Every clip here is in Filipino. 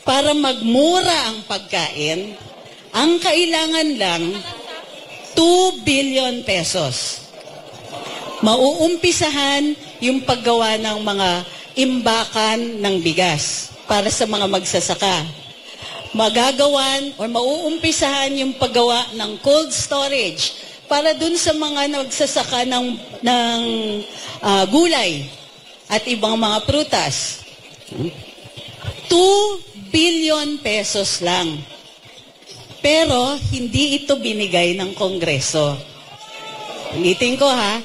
para magmura ang pagkain, ang kailangan lang 2 billion pesos. Mauumpisahan yung paggawa ng mga imbakan ng bigas para sa mga magsasaka. Magagawan o mauumpisahan yung paggawa ng cold storage para dun sa mga nagsasaka ng gulay at ibang mga prutas. 2 billion pesos lang. Pero hindi ito binigay ng Kongreso. Ulitin ko ha,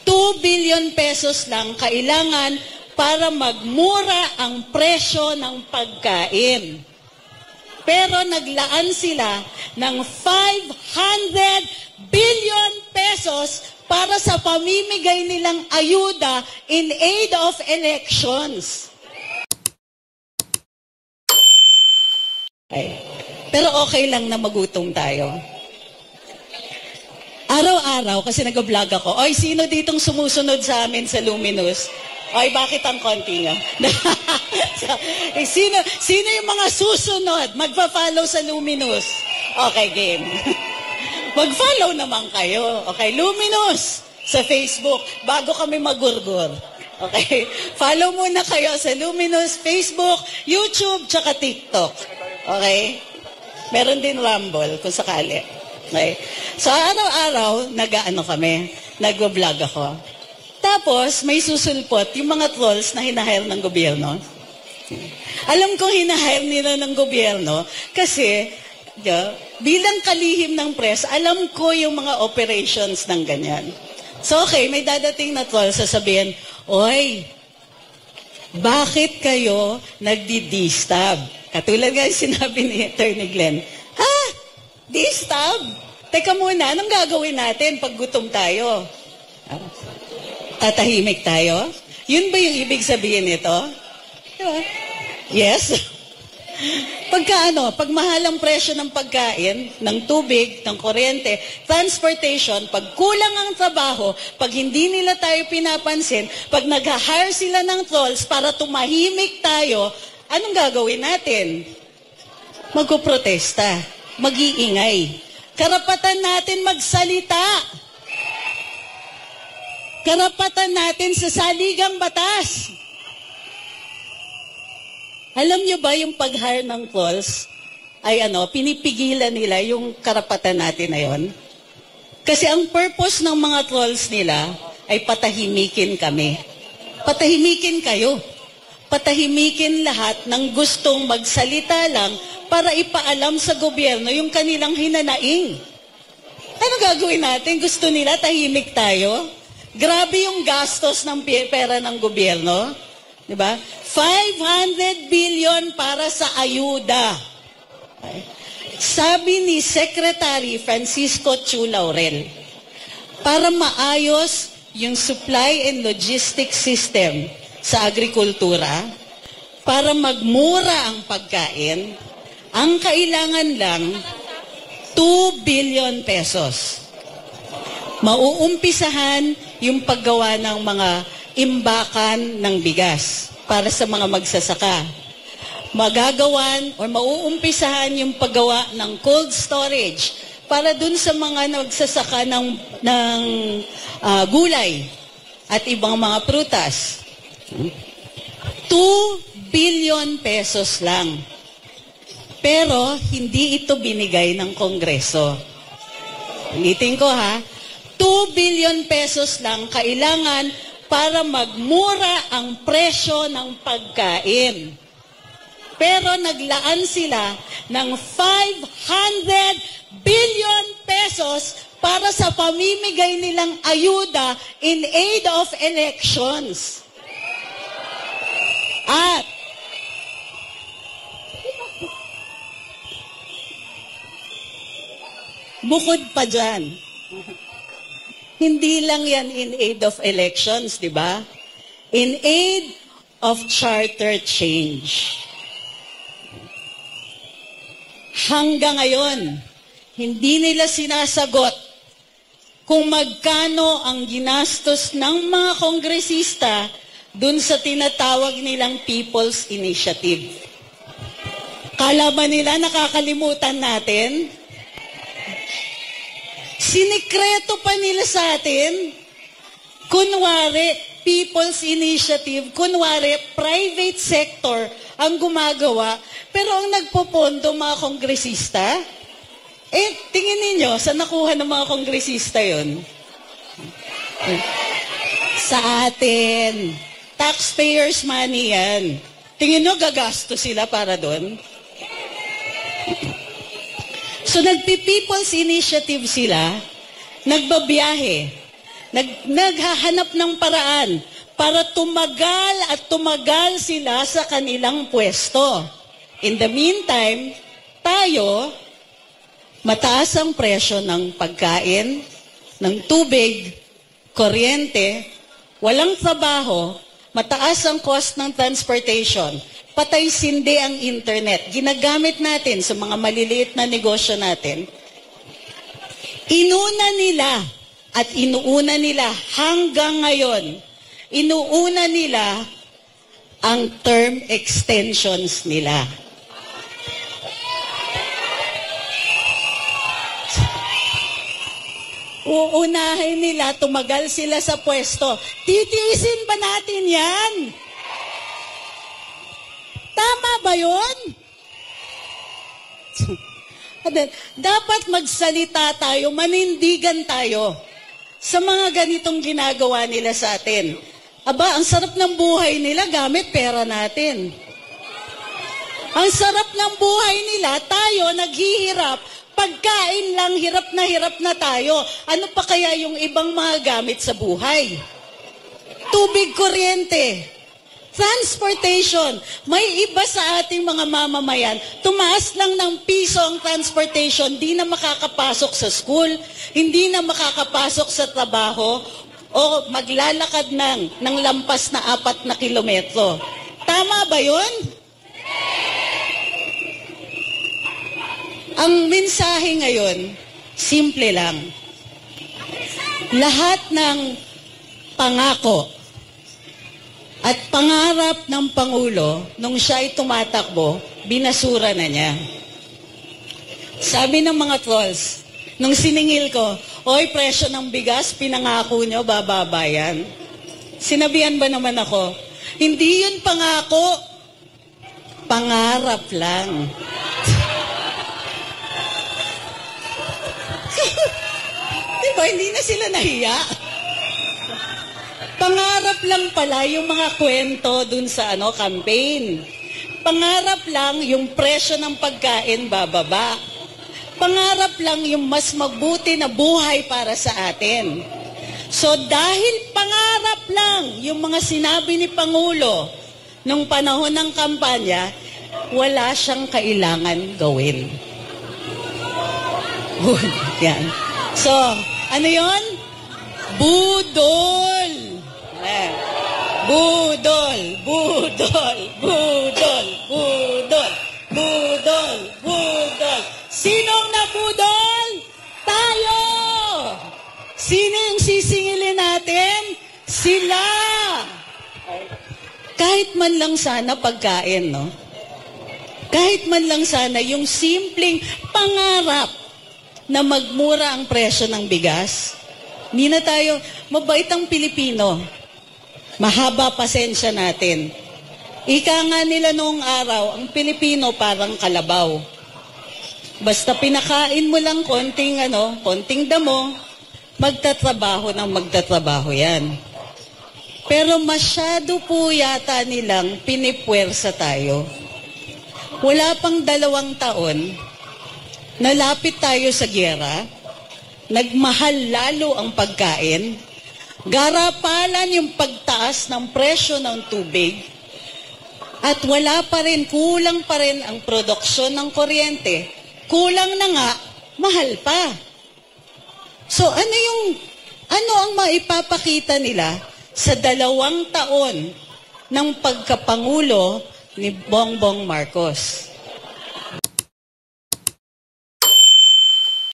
2 billion pesos lang kailangan para magmura ang presyo ng pagkain. Pero naglaan sila ng 500 billion pesos para sa pamimigay nilang ayuda in aid of elections. Ay, pero okay lang na magutom tayo. Araw-araw, kasi nag-vlog ako, oy, sino ditong sumusunod sa amin sa Luminous? Oy, bakit ang konti nga? sino yung mga susunod? Magpa-follow sa Luminous. Okay, game. Mag-follow naman kayo. Okay, Luminous sa Facebook, bago kami magurgur. Okay, follow muna kayo sa Luminous, Facebook, YouTube, tsaka TikTok. Okay? Meron din Rumble, kung sakali. Okay? So, araw-araw, nag-vlog ako. Tapos, may susulpot yung mga trolls na hinahire ng gobyerno. Alam kong hinahire nila ng gobyerno kasi, bilang kalihim ng press, alam ko yung mga operations ng ganyan. So, okay, may dadating na troll, sasabihin, oy, bakit kayo nagdi-distab? Katulad nga sinabi ni Attorney Glenn, ha? Distab? Teka muna, anong gagawin natin pag gutom tayo? Tatahimik tayo? Yun ba yung ibig sabihin nito? Diba? Yes? Pag mahal ang presyo ng pagkain, ng tubig, ng kuryente, transportation, pag kulang ang trabaho, pag hindi nila tayo pinapansin, pag nag-hire sila ng trolls para tumahimik tayo, anong gagawin natin? Magpoprotesta, mag-iingay. Karapatan natin magsalita. Karapatan natin sa saligang batas. Alam nyo ba yung pag-hire ng trolls ay pinipigilan nila yung karapatan natin na yon? Kasi ang purpose ng mga trolls nila ay patahimikin kami. Patahimikin kayo. Patahimikin lahat ng gustong magsalita lang para ipaalam sa gobyerno yung kanilang hinanaing. Ano gagawin natin? Gusto nila tahimik tayo? Grabe yung gastos ng pera ng gobyerno. Diba? 500 billion para sa ayuda. Okay. Sabi ni Secretary Francisco Chu Laurel, para maayos yung supply and logistics system sa agrikultura, para magmura ang pagkain, ang kailangan lang 2 billion pesos. Mauumpisahan yung paggawa ng mga imbakan ng bigas para sa mga magsasaka. Magagawan o mauumpisahan yung paggawa ng cold storage para dun sa mga nagsasaka ng gulay at ibang mga prutas. 2 billion pesos lang. Pero hindi ito binigay ng Kongreso. Ulitin ko ha, 2 billion pesos lang kailangan para magmura ang presyo ng pagkain. Pero naglaan sila ng 500 billion pesos para sa pamimigay nilang ayuda in aid of elections. At bukod pa dyan, hindi lang yan in aid of elections, di ba? In aid of charter change. Hanggang ngayon, hindi nila sinasagot kung magkano ang ginastos ng mga kongresista dun sa tinatawag nilang People's Initiative. Akala ba nila nakakalimutan natin? Sinikreto pa nila sa atin. Kunwari, people's initiative, kunwari, private sector ang gumagawa, pero ang nagpopondo mga kongresista, tingin ninyo, saan nakuha ng mga kongresista yon? Sa atin. Taxpayers money yan. Tingin nyo, gagasto sila para doon? So, nagpi-people's initiative sila, nagbabiyahe, naghahanap ng paraan para tumagal at tumagal sila sa kanilang pwesto. In the meantime, tayo, mataas ang presyo ng pagkain, ng tubig, kuryente, walang trabaho, mataas ang cost ng transportation, patay sindi ang internet, ginagamit natin sa mga maliliit na negosyo natin. Inuna nila at inuuna nila hanggang ngayon, inuuna nila ang term extensions nila. Uunahin nila, tumagal sila sa pwesto. Titiisin ba natin yan? Tama ba yun? Dapat magsalita tayo, manindigan tayo sa mga ganitong ginagawa nila sa atin. Aba, ang sarap ng buhay nila gamit pera natin. Ang sarap ng buhay nila, tayo naghihirap, pagkain lang, hirap na tayo. Ano pa kaya yung ibang mga gamit sa buhay? Tubig, kuryente, transportation. May iba sa ating mga mamamayan, tumaas lang ng piso ang transportation, di na makakapasok sa school, hindi na makakapasok sa trabaho, o maglalakad ng lampas na 4 na kilometro. Tama ba yun? Ang mensahe ngayon, simple lang. Lahat ng pangako at pangarap ng Pangulo, nung siya ay tumatakbo, binasura na niya. Sabi ng mga trolls, nung siningil ko, oy, presyo ng bigas, pinangako nyo, bababa yan. Sinabihan ba naman ako, hindi yun pangako, pangarap lang. Diba, hindi na sila nahiya. Pangarap lang pala yung mga kwento dun sa campaign. Pangarap lang yung presyo ng pagkain bababa. Pangarap lang yung mas mabuti na buhay para sa atin. So dahil pangarap lang yung mga sinabi ni Pangulo nung panahon ng kampanya, wala siyang kailangan gawin. Yan. So, ano yon? Budol. Budol, budol, budol, budol, budol, budol. Sinong nabudol? Tayo! Sino yung sisingilin natin? Sila! Kahit man lang sana pagkain, no? Kahit man lang sana yung simpleng pangarap na magmura ang presyo ng bigas. Hindi na tayo, mabait ang Pilipino. Mahaba pasensya natin. Ika nga nila noong araw, ang Pilipino parang kalabaw. Basta pinakain mo lang konting damo, magtatrabaho ng magtatrabaho yan. Pero masyado po yata nilang pinipwersa tayo. Wala pang 2 taon, nalapit tayo sa gyera, nagmahal lalo ang pagkain, garapalan yung pagtaas ng presyo ng tubig, at wala pa rin, kulang pa rin ang produksyon ng kuryente, kulang na nga, mahal pa. So ano ang maipapakita nila sa 2 taon ng pagkapangulo ni Bongbong Marcos?